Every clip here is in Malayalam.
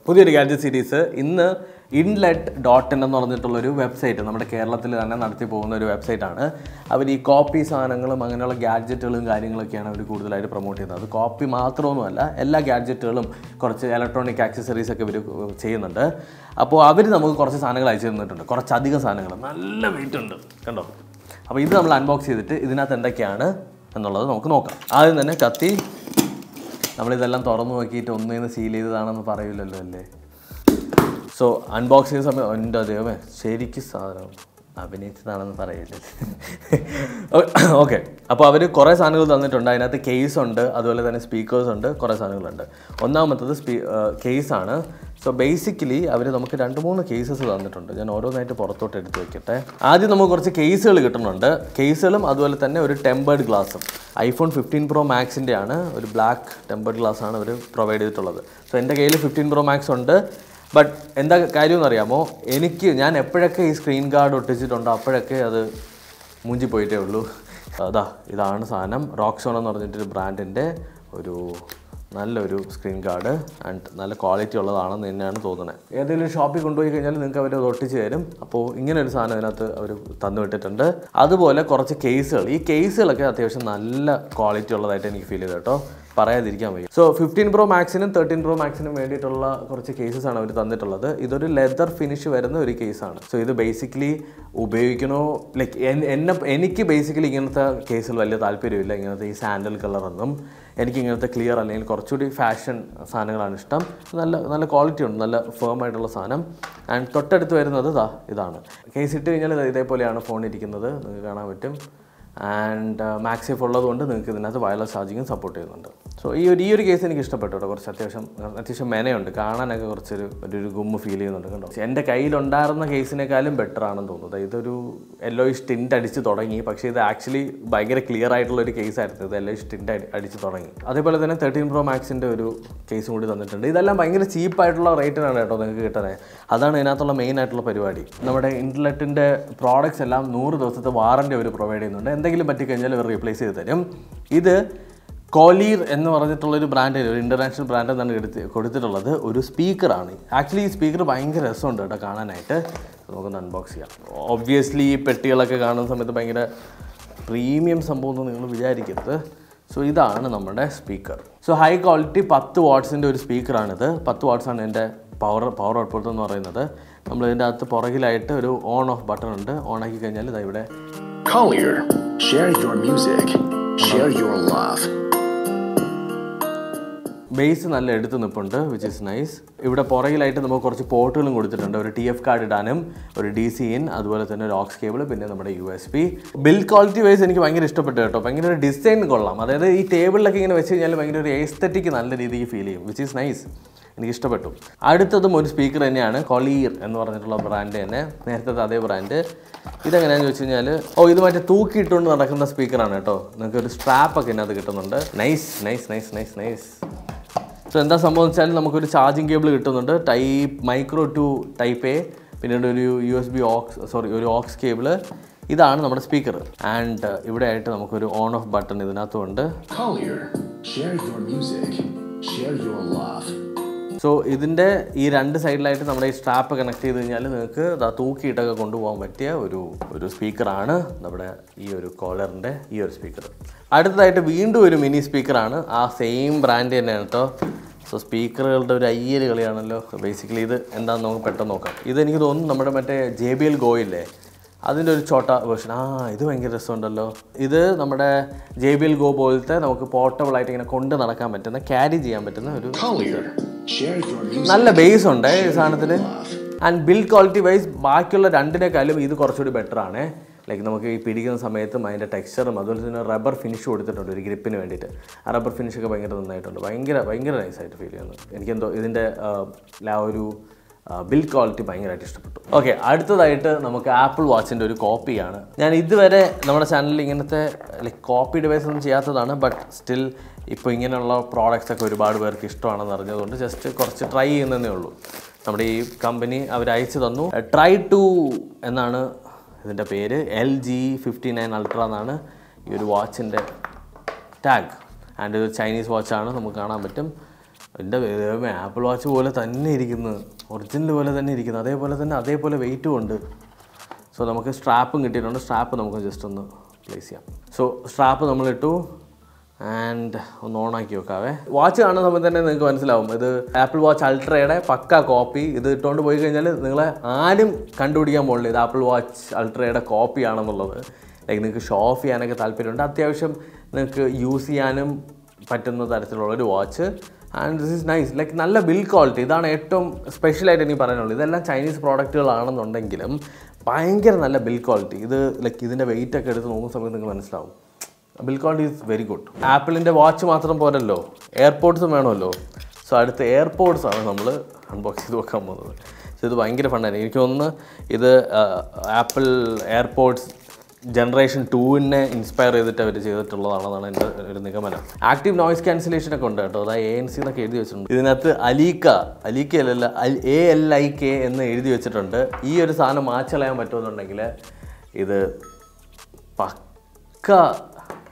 പുതിയൊരു ഗാഡ്ജറ്റ് സീരീസ് ഇന്ന് inlet.in എന്ന് പറഞ്ഞിട്ടുള്ളൊരു വെബ്സൈറ്റ് നമ്മുടെ കേരളത്തിൽ തന്നെ നടത്തി പോകുന്ന ഒരു വെബ്സൈറ്റാണ്. അവർ ഈ കോപ്പി സാധനങ്ങളും അങ്ങനെയുള്ള ഗാഡ്ജറ്റുകളും കാര്യങ്ങളൊക്കെയാണ് അവർ കൂടുതലായിട്ട് പ്രൊമോട്ട് ചെയ്യുന്നത്. അത് കോപ്പി മാത്രമൊന്നുമല്ല, എല്ലാ ഗാഡ്ജറ്റുകളും കുറച്ച് ഇലക്ട്രോണിക് ആക്സസറീസ് ഒക്കെ ഇവർ ചെയ്യുന്നുണ്ട്. അപ്പോൾ അവർ നമുക്ക് കുറച്ച് സാധനങ്ങൾ അയച്ചു തന്നിട്ടുണ്ട്, കുറച്ചധികം സാധനങ്ങൾ, നല്ല വെയിറ്റ് ഉണ്ട് കണ്ടോ. അപ്പോൾ ഇത് നമ്മൾ അൺബോക്സ് ചെയ്തിട്ട് ഇതിനകത്ത് എന്തൊക്കെയാണ് എന്നുള്ളത് നമുക്ക് നോക്കാം. ആദ്യം തന്നെ കത്തി, നമ്മളിതെല്ലാം തുറന്നു നോക്കിയിട്ട് ഒന്നേന്ന് സീൽ ചെയ്തതാണെന്ന് പറയില്ലല്ലോ അല്ലേ. സോ അൺബോക്സ് ചെയ്യുന്ന സമയം എൻ്റെ ദൈവമേ ശരിക്കും സാധനം അഭിനയിച്ചതാണെന്ന് പറയില്ലേ. ഓക്കെ, അപ്പോൾ അവർ കുറേ സാധനങ്ങൾ തന്നിട്ടുണ്ട്. അതിനകത്ത് കേസ് ഉണ്ട്, അതുപോലെ തന്നെ സ്പീക്കേഴ്സ് ഉണ്ട്, കുറേ സാധനങ്ങളുണ്ട്. ഒന്നാമത്തത് കേസാണ്. സോ ബേസിക്കലി അവർ നമുക്ക് 2-3 കേസസ് തന്നിട്ടുണ്ട്. ഞാൻ ഓരോന്നായിട്ട് പുറത്തോട്ട് എടുത്ത് വെക്കട്ടെ. ആദ്യം നമുക്ക് കുറച്ച് കേസുകൾ കിട്ടുന്നുണ്ട്. കേസുകളും അതുപോലെ തന്നെ ഒരു ടെമ്പേർഡ് ഗ്ലാസും. iPhone 15 Pro Maxൻ്റെ ആണ്, ഒരു ബ്ലാക്ക് ടെമ്പേർഡ് ഗ്ലാസ് ആണ് അവർ പ്രൊവൈഡ് ചെയ്തിട്ടുള്ളത്. സോ എൻ്റെ കയ്യിൽ 15 Pro Max ഉണ്ട്. ബട്ട് എന്താ കാര്യം എന്നറിയാമോ, ഞാൻ എപ്പോഴൊക്കെ ഈ സ്ക്രീൻ ഗാർഡ് ഒട്ടിച്ചിട്ടുണ്ടോ അപ്പോഴൊക്കെ അത് മൂഞ്ചി പോയിട്ടേ ഉള്ളൂ. ഇതാണ് സാധനം. റോക്സോൺ എന്ന് പറഞ്ഞിട്ടൊരു ബ്രാൻഡിൻ്റെ നല്ലൊരു സ്ക്രീൻ ഗാർഡ് ആൻഡ് നല്ല ക്വാളിറ്റി ഉള്ളതാണെന്ന് തന്നെയാണ് തോന്നുന്നത്. ഏതെങ്കിലും ഷോപ്പിൽ കൊണ്ടുപോയി കഴിഞ്ഞാൽ നിങ്ങൾക്ക് അവർ അത് ഒട്ടിച്ച് തരും. അപ്പോൾ ഇങ്ങനെ ഒരു സാധനം അതിനകത്ത് അവർ തന്നുവിട്ടിട്ടുണ്ട്. അതുപോലെ കുറച്ച് കേസുകൾ. ഈ കേസുകളൊക്കെ അത്യാവശ്യം നല്ല ക്വാളിറ്റി ഉള്ളതായിട്ട് എനിക്ക് ഫീൽ ചെയ്തു കേട്ടോ, പറയാതിരിക്കാൻ വയ്യ. സോ 15 Pro Maxനും 13 Pro Maxനും വേണ്ടിയിട്ടുള്ള കുറച്ച് കേസസാണ് അവർ തന്നിട്ടുള്ളത്. ഇതൊരു ലെതർ ഫിനിഷ് വരുന്ന ഒരു കേസാണ്. സോ ഇത് ബേസിക്കലി ഉപയോഗിക്കണോ, ലൈക്ക് എനിക്ക് ബേസിക്കലി ഇങ്ങനത്തെ കേസുകൾ വലിയ താല്പര്യമില്ല. ഇങ്ങനത്തെ ഈ സാൻഡൽ കളറൊന്നും എനിക്ക് ഇങ്ങനത്തെ ക്ലിയർ അല്ലെങ്കിൽ കുറച്ചുകൂടി ഫാഷൻ സാധനങ്ങളാണ് ഇഷ്ടം. നല്ല ക്വാളിറ്റി ഉണ്ട്, നല്ല ഫേം ആയിട്ടുള്ള സാധനം. ആൻഡ് തൊട്ടടുത്ത് വരുന്നത് ഇതാണ്. കേസ് ഇട്ട് കഴിഞ്ഞാൽ ഇതേപോലെയാണ് ഫോൺ ഇരിക്കുന്നത്, നിങ്ങൾക്ക് കാണാൻ പറ്റും. ആൻഡ് മാക്സേഫ് ഉള്ളതുകൊണ്ട് നിങ്ങൾക്ക് ഇതിനകത്ത് വയർലെസ് ചാർജിങ്ങും സപ്പോർട്ട് ചെയ്യുന്നുണ്ട്. സോ ഈ ഒരു കേസ് എനിക്ക് ഇഷ്ടപ്പെട്ടു കേട്ടോ. കുറച്ച് അത്യാവശ്യം മെനയുണ്ട്, കാണാനൊക്കെ കുറച്ചൊരു ഗുമ്മ് ഫീൽ ചെയ്യുന്നുണ്ട് കണ്ടോ. എൻ്റെ കയ്യിലുണ്ടായിരുന്ന കേസിനേക്കാളും ബെറ്റർ ആണെന്ന് തോന്നുന്നത്. ഇതൊരു യെല്ലോയിഷ് ടിൻറ്റ് അടിച്ച് തുടങ്ങി, പക്ഷേ ഇത് ആക്ച്വലി ഭയങ്കര ക്ലിയർ ആയിട്ടുള്ളൊരു കേസായിരുന്നു. ഇത് യെല്ലോയിഷ് ടിൻറ്റ് അടിച്ച് തുടങ്ങി. അതേപോലെ തന്നെ 13 Pro Maxൻ്റെ ഒരു കേസും കൂടി തന്നിട്ടുണ്ട്. ഇതെല്ലാം ഭയങ്കര ചീപ്പായിട്ടുള്ള റേറ്റിനാണ് കേട്ടോ നിങ്ങൾക്ക് കിട്ടുന്നത്. അതാണ് ഇതിനകത്തുള്ള മെയിൻ ആയിട്ടുള്ള പരിപാടി. നമ്മുടെ ഇൻ്റർനെറ്റിൻ്റെ പ്രോഡക്റ്റ്സ് എല്ലാം 100 ദിവസത്തെ വാറൻറ്റി അവർ പ്രൊവൈഡ് ചെയ്യുന്നുണ്ട്. എന്തെങ്കിലും പറ്റിക്കഴിഞ്ഞാൽ ഇവർ റീപ്ലേസ് ചെയ്ത് തരും. ഇത് കോലീർ എന്ന് പറഞ്ഞിട്ടുള്ളൊരു ബ്രാൻഡ്, ഒരു ഇൻ്റർനാഷണൽ ബ്രാൻഡ് എന്നാണ് കൊടുത്തിട്ടുള്ളത്. ഒരു സ്പീക്കറാണ്. ആക്ച്വലി ഈ സ്പീക്കർ ഭയങ്കര രസമുണ്ട് കേട്ടോ കാണാനായിട്ട്. നമുക്കൊന്ന് അൺബോക്സ് ചെയ്യാം. ഒബ്വിയസ്ലി ഈ പെട്ടികളൊക്കെ കാണുന്ന സമയത്ത് ഭയങ്കര പ്രീമിയം സംഭവം എന്ന് നിങ്ങൾ വിചാരിക്കരുത്. സോ ഇതാണ് നമ്മുടെ സ്പീക്കർ. സോ ഹൈ ക്വാളിറ്റി 10 വാട്ട്സിൻ്റെ ഒരു സ്പീക്കറാണിത്. 10 വാട്ട്സാണ് എൻ്റെ പവർ ഔട്ട്പുട്ട് എന്ന് പറയുന്നത്. നമ്മൾ ഇതിൻ്റെ അകത്ത് പുറകിലായിട്ട് ഒരു ഓൺ ഓഫ് ബട്ടൺ ഉണ്ട്. ഓൺ ആക്കി കഴിഞ്ഞാൽ ഇതാ ഇവിടെ Collier, share your music, share your love. Base നല്ല എടുത്ത് നിൽപ്പുണ്ട്, വിച്ച് ഈസ് നൈസ്. ഇവിടെ പുറകിലായിട്ട് നമുക്ക് കുറച്ച് പോർട്ടുകളും കൊടുത്തിട്ടുണ്ട്. ഒരു TF കാർഡ് ഇടാനും, ഒരു DC ഇൻ, അതുപോലെ തന്നെ ഒരു ഓക്സ് കേബിൾ, പിന്നെ നമ്മുടെ USB. ബിൽഡ് ക്വാളിറ്റി വൈസ് എനിക്ക് ഭയങ്കര ഇഷ്ടപ്പെട്ടു കേട്ടോ. ഭയങ്കര ഒരു ഡിസൈൻ കൊള്ളാം. അതായത് ഈ ടേബിളിലൊക്കെ ഇങ്ങനെ വെച്ച് കഴിഞ്ഞാൽ ഭയങ്കര ഒരു എസ്തെറ്റിക് നല്ല രീതിക്ക് ഫീൽ ചെയ്യും, വിച്ച് ഈസ് നൈസ്. എനിക്കിഷ്ടപ്പെട്ടു. അടുത്തതും ഒരു സ്പീക്കർ തന്നെയാണ്, കൊളീർ എന്ന് പറഞ്ഞിട്ടുള്ള ബ്രാൻഡ് തന്നെ, നേരത്തെ അതേ ബ്രാൻഡ്. ഇതെങ്ങനെയാണെന്ന് വെച്ച് കഴിഞ്ഞാൽ ഇത് മറ്റേ തൂക്കിയിട്ടുകൊണ്ട് നടക്കുന്ന സ്പീക്കറാണ് കേട്ടോ. നിങ്ങൾക്ക് ഒരു സ്ട്രാപ്പൊക്കെ ഇതിനകത്ത് കിട്ടുന്നുണ്ട്. Nice nice nice nice nice. So എന്താ സംഭവം വെച്ചാൽ നമുക്കൊരു ചാർജിങ് കേബിൾ കിട്ടുന്നുണ്ട്, മൈക്രോ ടു ടൈപ്പ് എ, പിന്നീട് ഒരു ഒരു ഓക്സ് കേബിൾ. ഇതാണ് നമ്മുടെ സ്പീക്കർ. ആൻഡ് ഇവിടെ ആയിട്ട് നമുക്കൊരു ഓൺ ഓഫ് ബട്ടൺ ഇതിനകത്തുണ്ട്. സോ ഇതിൻ്റെ ഈ 2 സൈഡിലായിട്ട് നമ്മുടെ ഈ സ്ട്രാപ്പ് കണക്ട് ചെയ്ത് കഴിഞ്ഞാൽ നിങ്ങൾക്ക് തൂക്കിയിട്ടൊക്കെ കൊണ്ടുപോകാൻ പറ്റിയ ഒരു സ്പീക്കറാണ് നമ്മുടെ ഈ ഒരു കോളറിൻ്റെ ഈ ഒരു സ്പീക്കർ. അടുത്തതായിട്ട് വീണ്ടും ഒരു മിനി സ്പീക്കറാണ്, ആ സെയിം ബ്രാൻഡ് തന്നെയാണ് കേട്ടോ. സോ സ്പീക്കറുകളുടെ ഒരു അയ്യര് കളിയാണല്ലോ. ബേസിക്കലി ഇത് എന്താണെന്ന് നമുക്ക് പെട്ടെന്ന് നോക്കാം. ഇതെനിക്ക് തോന്നുന്നു നമ്മുടെ മറ്റേ JBL Go ഇല്ലേ, അതിൻ്റെ ഒരു ചോട്ട വേർഷൻ. ഇത് ഭയങ്കര രസമുണ്ടല്ലോ. ഇത് നമ്മുടെ JBL Go പോലത്തെ നമുക്ക് പോർട്ടബിളായിട്ട് ഇങ്ങനെ കൊണ്ട് നടക്കാൻ പറ്റുന്ന, ക്യാരി ചെയ്യാൻ പറ്റുന്ന ഒരു നല്ല ബേസ് ഉണ്ട് ഈ സാധനത്തിന്. ആൻഡ് ബിൽഡ് ക്വാളിറ്റി വൈസ് ബാക്കിയുള്ള 2നേക്കാളും ഇത് കുറച്ചുകൂടി ബെറ്റർ ആണ്. ലൈക്ക് നമുക്ക് ഈ പിടിക്കുന്ന സമയത്തും അതിൻ്റെ ടെക്സ്ചറും അതുപോലെ തന്നെ റബ്ബർ ഫിനിഷ് കൊടുത്തിട്ടുണ്ട് ഒരു ഗ്രിപ്പിന് വേണ്ടിയിട്ട്. ആ റബ്ബർ ഫിനിഷൊക്കെ ഭയങ്കര നന്നായിട്ടുണ്ട്. ഭയങ്കര നൈസായിട്ട് ഫീൽ ചെയ്യുന്നു. എനിക്കെന്തോ ഇതിൻ്റെ ഒരു ബിൽഡ് ക്വാളിറ്റി ഭയങ്കരമായിട്ട് ഇഷ്ടപ്പെട്ടു. ഓക്കെ, അടുത്തതായിട്ട് നമുക്ക് ആപ്പിൾ വാച്ചിൻ്റെ ഒരു കോപ്പിയാണ്. ഞാൻ ഇതുവരെ നമ്മുടെ ചാനലിൽ ഇങ്ങനത്തെ ലൈക്ക് കോപ്പി ഡിവൈസ് ഒന്നും ചെയ്യാത്തതാണ്. ബട്ട് സ്റ്റിൽ ഇപ്പോൾ ഇങ്ങനെയുള്ള പ്രോഡക്റ്റ്സ് ഒക്കെ ഒരുപാട് പേർക്ക് ഇഷ്ടമാണെന്ന് അറിഞ്ഞതുകൊണ്ട് ജസ്റ്റ് കുറച്ച് ട്രൈ ചെയ്യുന്നതേ ഉള്ളൂ. നമ്മുടെ ഈ കമ്പനി അവർ അയച്ചു തന്നു. ട്രൈ ടു എന്നാണ് ഇതിൻ്റെ പേര്. LG 59 Ultra എന്നാണ് ഈ ഒരു വാച്ചിൻ്റെ ടാഗ്. ആൻഡ് ഇത് ചൈനീസ് വാച്ചാണ്, നമുക്ക് കാണാൻ പറ്റും. എൻ്റെ ആപ്പിൾ വാച്ച് പോലെ തന്നെ ഇരിക്കുന്നത്, ഒറിജിനൽ പോലെ തന്നെ ഇരിക്കുന്നത്, അതേപോലെ വെയിറ്റും ഉണ്ട്. സോ നമുക്ക് സ്ട്രാപ്പും കിട്ടിയിട്ടുണ്ട്. സ്ട്രാപ്പ് നമുക്ക് ജസ്റ്റ് ഒന്ന് പ്ലേസ് ചെയ്യാം. സോ സ്ട്രാപ്പ് നമ്മളിട്ടു ആൻഡ് ഒന്ന് ഓണാക്കി വെക്കാവേ. വാച്ച് കാണുന്ന സമയത്ത് തന്നെ നിങ്ങൾക്ക് മനസ്സിലാവും ഇത് ആപ്പിൾ വാച്ച് അൾട്രയുടെ പക്ക കോപ്പി. ഇത് ഇട്ടുകൊണ്ട് പോയി കഴിഞ്ഞാൽ നിങ്ങളെ ആരും കണ്ടുപിടിക്കാൻ പോകില്ല ഇത് ആപ്പിൾ വാച്ച് അൾട്രയുടെ കോപ്പി ആണെന്നുള്ളത്. ലൈക്ക് നിങ്ങൾക്ക് ഷോ ഓഫ് ചെയ്യാനൊക്കെ താല്പര്യമുണ്ട്, അത്യാവശ്യം നിങ്ങൾക്ക് യൂസ് ചെയ്യാനും പറ്റുന്ന തരത്തിലുള്ളൊരു watch. And this is nice. Like നല്ല ബിൽഡ് ക്വാളിറ്റി, ഇതാണ് ഏറ്റവും സ്പെഷ്യലായിട്ട് എനിക്ക് പറയാനുള്ളത്. ഇതെല്ലാം ചൈനീസ് പ്രോഡക്റ്റുകളാണെന്നുണ്ടെങ്കിലും ഭയങ്കര നല്ല ബിൽഡ് ക്വാളിറ്റി. ഇത് ലൈക്ക് ഇതിൻ്റെ വെയിറ്റ് ഒക്കെ എടുത്ത് നോക്കുന്ന സമയത്ത് നിങ്ങൾക്ക് മനസ്സിലാവും build quality is very good. ആപ്പിളിൻ്റെ വാച്ച് മാത്രം പോരല്ലോ, എയർപോഡ്സും വേണമല്ലോ. സോ അടുത്ത എയർപോഡ്സാണ് നമ്മൾ അൺബോക്സ് ചെയ്ത് വെക്കാൻ പോകുന്നത്. സോ ഇത് ഭയങ്കര ഫണ്ണായിരുന്നു. എനിക്ക് തോന്നുന്നു ഇത് ആപ്പിൾ എയർപോഡ്സ് ജനറേഷൻ 2 ഇൻസ്പയർ ചെയ്തിട്ട് അവർ ചെയ്തിട്ടുള്ളതാണെന്നാണ് എൻ്റെ ഒരു നിഗമനം. ആക്റ്റീവ് നോയ്സ് ക്യാൻസലേഷനൊക്കെ ഉണ്ട് കേട്ടോ. അതായത് ANC എന്നൊക്കെ എഴുതി വെച്ചിട്ടുണ്ട്. ഇതിനകത്ത് അലീക്കയല്ല ALIK എന്ന് എഴുതി വെച്ചിട്ടുണ്ട്. ഈ ഒരു സാധനം മാച്ചളയാൻ പറ്റുമെന്നുണ്ടെങ്കിൽ ഇത്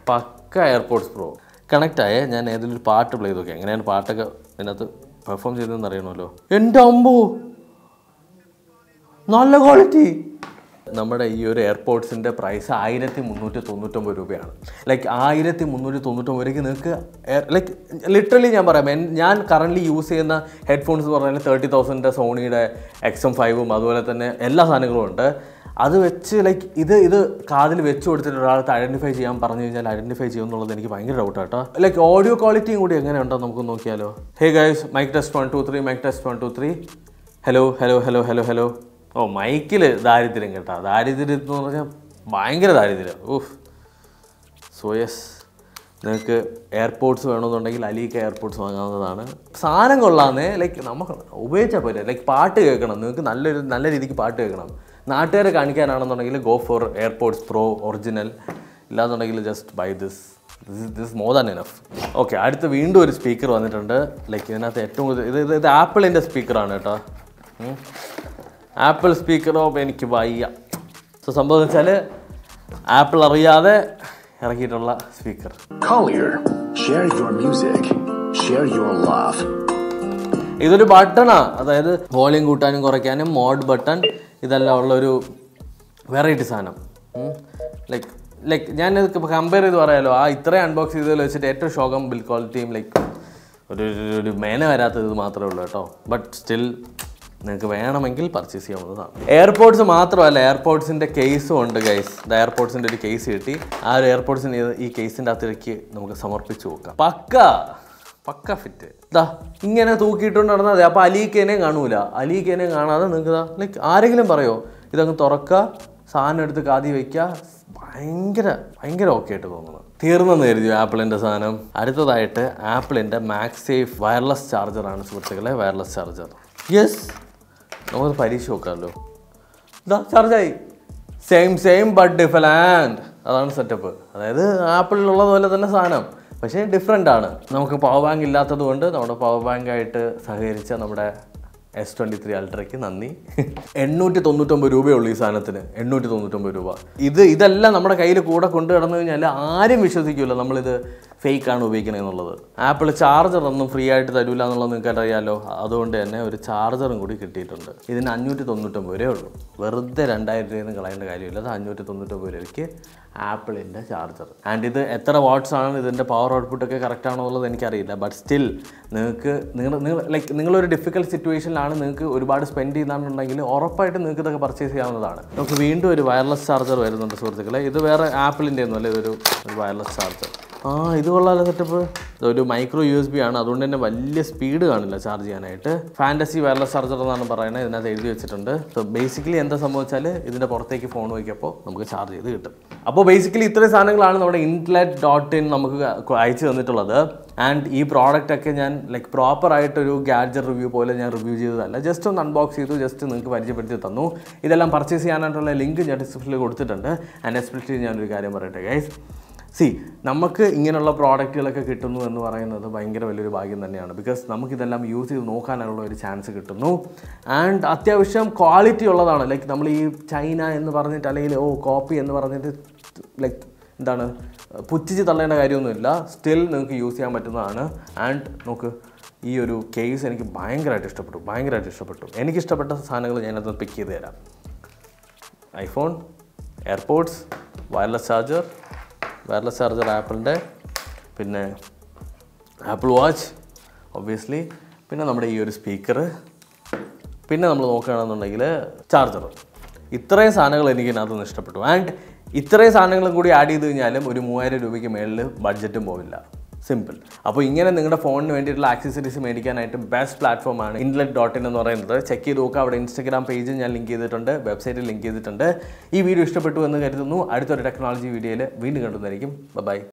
പക്ക എയർപോഡ്സ് പ്രോ. കണക്റ്റായേ ഞാൻ ഏതെങ്കിലും ഒരു പാട്ട് പ്ലേ ചെയ്ത് നോക്കി. എങ്ങനെയാണ് പാട്ടൊക്കെ ഇതിനകത്ത് പെർഫോം ചെയ്തതെന്ന് അറിയണമല്ലോ. എൻ്റെ അമ്പോ നല്ല ക്വാളിറ്റി. നമ്മുടെ ഈ ഒരു എയർപോഡ്സിൻ്റെ പ്രൈസ് 1399 രൂപയാണ്. ലൈക്ക് 1399 രൂപയ്ക്ക് നിങ്ങൾക്ക് ലൈക്ക് ലിറ്ററലി ഞാൻ പറയാം, ഞാൻ കറൻ്റ്ലി യൂസ് ചെയ്യുന്ന ഹെഡ്ഫോൺസ് എന്ന് പറഞ്ഞാൽ 30,000 സോണിയുടെ XM5ഉം അതുപോലെ തന്നെ എല്ലാ സാധനങ്ങളും ഉണ്ട്. അത് വെച്ച് ലൈക്ക് ഇത് കാതിൽ വെച്ച് കൊടുത്തിട്ട് ഒരാൾക്ക് ഐഡൻറ്റിഫൈ ചെയ്യാൻ പറഞ്ഞു കഴിഞ്ഞാൽ ഐഡൻറ്റിഫൈ ചെയ്യുമെന്നുള്ളത് എനിക്ക് ഭയങ്കര ഡൗട്ട് ആട്ടോ. ലൈക്ക് ഓഡിയോ ക്വാളിറ്റിയും കൂടി എങ്ങനെ ഉണ്ടോ നമുക്ക് നോക്കിയാലോ. Hey guys, mic test 1 2 3, mic test 1 2 3. Hello. ഓ മൈക്കിൽ ദാരിദ്ര്യം കേട്ടോ. ദാരിദ്ര്യം എന്ന് പറഞ്ഞാൽ ഭയങ്കര ദാരിദ്ര്യം. സോ യെസ്, നിങ്ങൾക്ക് എയർപോഡ്സ് വേണമെന്നുണ്ടെങ്കിൽ അലീക്ക എയർപോഡ്സ് വാങ്ങാവുന്നതാണ്. സാധനം കൊള്ളാന്നേ. ലൈക്ക് നമുക്ക് ഉപയോഗിച്ചാൽ പോരെ. ലൈക്ക് പാട്ട് കേൾക്കണം, നിങ്ങൾക്ക് നല്ല രീതിക്ക് പാട്ട് കേൾക്കണം. നാട്ടുകാരെ കാണിക്കാനാണെന്നുണ്ടെങ്കിൽ go for AirPods pro original. ഇല്ലാന്നുണ്ടെങ്കിൽ just buy this more than enough. Okay, അടുത്ത് വീണ്ടും ഒരു സ്പീക്കർ വന്നിട്ടുണ്ട്. ലൈക്ക് ഇതിനകത്ത് ഏറ്റവും കൂടുതൽ ഇത് ആപ്പിളിൻ്റെ സ്പീക്കറാണ് കേട്ടോ. ആപ്പിൾ സ്പീക്കറോ എനിക്ക് വയ്യ. സോ സംഭവം വെച്ചാൽ ആപ്പിൾ അറിയാതെ ഇറക്കിയിട്ടുള്ള speaker. Collier, share your music, share your love. ഇതൊരു ബട്ടണാ, അതായത് വോളിയം കൂട്ടാനും കുറയ്ക്കാനും മോഡ് ബട്ടൺ ഇതെല്ലാം ഉള്ളൊരു വെറൈറ്റി സാധനം. ലൈക്ക് ഞാനിത് കമ്പയർ ചെയ്ത് പറയാമല്ലോ. ഇത്രയും അൺബോക്സ് ചെയ്തതിൽ വെച്ചിട്ട് ഏറ്റവും ഷോകം ബിൽഡ് ക്വാളിറ്റിയും ലൈക്ക് ഒരു മേന വരാത്തത് ഇത് മാത്രമേ ഉള്ളൂ കേട്ടോ. ബട്ട് സ്റ്റിൽ നിങ്ങൾക്ക് വേണമെങ്കിൽ പർച്ചേസ് ചെയ്യാവുന്നതാണ്. എയർപോഡ്സ് മാത്രമല്ല, എയർപോഡ്സിൻ്റെ കേസും ഉണ്ട് ഗൈസ്. എയർപോഡ്സിൻ്റെ ഒരു കേസ് കിട്ടി. ആ ഒരു എയർപോഡ്സിന് ഈ കേസിൻ്റെ അകത്തേക്ക് നമുക്ക് സമർപ്പിച്ച് നോക്കാം. പക്ക ഫിറ്റ്. ഇങ്ങനെ തൂക്കിയിട്ടുണ്ട് നടന്നാൽ മതി. അപ്പോൾ അലീക്കേനെ കാണാതെ നിങ്ങൾക്ക് ലൈക്ക് ആരെങ്കിലും പറയോ ഇതങ്ങ് തുറക്കുക, സാധനം എടുത്ത് കാതി വയ്ക്കുക, ഭയങ്കര ഓക്കെ ആയിട്ട് തോന്നുന്നു. തീർന്നെന്ന് കരുതി ആപ്പിളിൻ്റെ സാധനം. അടുത്തതായിട്ട് ആപ്പിളിൻ്റെ മാക്സേഫ് വയർലെസ് ചാർജറാണ് സുഹൃത്തുക്കളെ. Wireless charger. യെസ്, നമുക്ക് പരീക്ഷ നോക്കാമല്ലോ. ചാർജായി. Same but different. അതാണ് സെറ്റപ്പ്. അതായത് ആപ്പിളിലുള്ളതുപോലെ തന്നെ സാധനം, പക്ഷേ ഡിഫറെൻ്റ് ആണ്. നമുക്ക് പവർ ബാങ്ക് ഇല്ലാത്തത് കൊണ്ട് നമ്മുടെ പവർ ബാങ്കായിട്ട് സഹകരിച്ച നമ്മുടെ S23 അൾട്രയ്ക്ക് നന്ദി. 899 രൂപയുള്ളൂ ഈ സാധനത്തിന്. 899 രൂപ. ഇതെല്ലാം നമ്മുടെ കയ്യിൽ കൂടെ കൊണ്ടു കിടന്നു കഴിഞ്ഞാൽ ആരും വിശ്വസിക്കില്ല നമ്മളിത് ഫേക്കാണ് ഉപയോഗിക്കണമെന്നുള്ളത്. ആപ്പിൾ ചാർജറൊന്നും ഫ്രീ ആയിട്ട് തരില്ല എന്നുള്ളത് നിങ്ങൾക്ക് അറിയാമല്ലോ. അതുകൊണ്ട് തന്നെ ഒരു ചാർജറും കൂടി കിട്ടിയിട്ടുണ്ട്. ഇതിന് 599 രൂപയേ ഉള്ളൂ. വെറുതെ 2000 രൂപയൊന്നും കളയേണ്ട കാര്യമില്ല. അത് 599 രൂപയ്ക്ക് ആപ്പിളിൻ്റെ ചാർജർ. ആൻഡ് ഇത് എത്ര വാട്ട്സ് ആണ്, ഇതിൻ്റെ പവർ ഔട്ട്പുട്ടൊക്കെ കറക്റ്റ് ആണോ എന്നുള്ളത് എനിക്കറിയില്ല. ബട്ട് സ്റ്റിൽ നിങ്ങളൊരു ഡിഫിക്കൽട്ട് സിറ്റുവേഷനിലാണ്, നിങ്ങൾക്ക് ഒരുപാട് സ്പെൻഡ് ചെയ്യുന്നുണ്ടെങ്കിൽ ഉറപ്പായിട്ട് നിങ്ങൾക്ക് ഇതൊക്കെ പർച്ചേസ് ചെയ്യാവുന്നതാണ്. നമുക്ക് വീണ്ടും ഒരു വയർലെസ് ചാർജർ വരുന്നുണ്ട് സുഹൃത്തുക്കളെ. ഇത് വേറെ ആപ്പിളിൻ്റെ ഒന്നും അല്ല, ഇതൊരു വയർലെസ് ചാർജർ. ഇത് കൊള്ളാലോ സെറ്റപ്പ്. ഇതൊരു മൈക്രോ USB ആണ്, അതുകൊണ്ട് തന്നെ വലിയ സ്പീഡ് കാണില്ല ചാർജ് ചെയ്യാനായിട്ട്. ഫാൻറ്റസി വയർലെസ് ചാർജർ എന്നാണ് പറയുന്നത്. ഇതിനകത്ത് എഴുതി വെച്ചിട്ടുണ്ട്. സോ ബേസിക്കലി എന്താ സംഭവിച്ചാൽ ഇതിൻ്റെ പുറത്തേക്ക് ഫോൺ വയ്ക്കപ്പോൾ നമുക്ക് ചാർജ് ചെയ്ത് കിട്ടും. അപ്പോൾ ബേസിക്കലി ഇത്രയും സാധനങ്ങളാണ് നമ്മുടെ inlet.in നമുക്ക് അയച്ചു തന്നിട്ടുള്ളത്. ആൻഡ് ഈ പ്രോഡക്റ്റൊക്കെ ഞാൻ ലൈക്ക് പ്രോപ്പറായിട്ടൊരു ഗാഡ്ജറ്റ് റിവ്യൂ പോലെ ഞാൻ റിവ്യൂ ചെയ്തതല്ല. ജസ്റ്റ് ഒന്ന് അൺബോക്സ് ചെയ്തു, ജസ്റ്റ് നിങ്ങൾക്ക് പരിചയപ്പെടുത്തി തന്നു. ഇതെല്ലാം പർച്ചേസ് ചെയ്യാനായിട്ടുള്ള ലിങ്ക് ഞാൻ ഡിസ്ക്രിപ്ഷനിൽ കൊടുത്തിട്ടുണ്ട്. ആൻഡ് എസ്പെഷ്യലി ഞാനൊരു കാര്യം പറയട്ടെ ഗൈസ്, നമുക്ക് ഇങ്ങനെയുള്ള പ്രോഡക്റ്റുകളൊക്കെ കിട്ടുന്നു എന്ന് പറയുന്നത് ഭയങ്കര വലിയൊരു ഭാഗ്യം തന്നെയാണ്. ബിക്കോസ് നമുക്കിതെല്ലാം യൂസ് ചെയ്ത് നോക്കാനുള്ള ഒരു ചാൻസ് കിട്ടുന്നു. ആൻഡ് അത്യാവശ്യം ക്വാളിറ്റി ഉള്ളതാണ്. ലൈക്ക് നമ്മൾ ഈ ചൈന എന്ന് പറഞ്ഞിട്ട് അല്ലെങ്കിൽ കോപ്പി എന്ന് പറഞ്ഞിട്ട് ലൈക്ക് പുച്ഛിച്ച് തള്ളേണ്ട കാര്യമൊന്നുമില്ല. സ്റ്റിൽ നിങ്ങൾക്ക് യൂസ് ചെയ്യാൻ പറ്റുന്നതാണ്. ആൻഡ് നോക്ക്, ഈ ഒരു കേസ് എനിക്ക് ഭയങ്കരമായിട്ട് ഇഷ്ടപ്പെട്ടു. എനിക്കിഷ്ടപ്പെട്ട സാധനങ്ങൾ ഞാനത് പിക്ക് ചെയ്ത് തരാം. ഐഫോൺ, എയർപോഡ്സ്, വയർലെസ് ചാർജർ ആപ്പിളിൻ്റെ, പിന്നെ ആപ്പിൾ വാച്ച് ഒബ്വിയസ്ലി, പിന്നെ നമ്മുടെ ഈ ഒരു സ്പീക്കർ, പിന്നെ നമ്മൾ നോക്കുകയാണെന്നുണ്ടെങ്കിൽ ചാർജർ. ഇത്രയും സാധനങ്ങൾ എനിക്ക് ഇതിനകത്തുനിന്ന് ഇഷ്ടപ്പെട്ടു. ആൻഡ് ഇത്രയും സാധനങ്ങളും കൂടി ആഡ് ചെയ്ത് കഴിഞ്ഞാലും ഒരു 3000 രൂപയ്ക്ക് മേളിൽ ബഡ്ജറ്റും പോവില്ല. സിമ്പിൾ. അപ്പോൾ ഇങ്ങനെ നിങ്ങളുടെ ഫോണിന് വേണ്ടിയിട്ടുള്ള ആക്സസറീസ് മേടിക്കാനായിട്ട് ബെസ്റ്റ് പ്ലാറ്റ്ഫോമാണ് inlet.in എന്ന് പറയുന്നത്. ചെക്ക് ചെയ്ത് നോക്കുക. അവിടെ ഇൻസ്റ്റാഗ്രാം പേജ് ഞാൻ ലിങ്ക് ചെയ്തിട്ടുണ്ട്, വെബ്സൈറ്റിൽ ലിങ്ക് ചെയ്തിട്ടുണ്ട്. ഈ വീഡിയോ ഇഷ്ടപ്പെട്ടു എന്ന് കരുതുന്നു. അടുത്തൊരു ടെക്നോളജി വീഡിയോയിൽ വീണ്ടും കണ്ടുന്നതായിരിക്കും. ബൈ.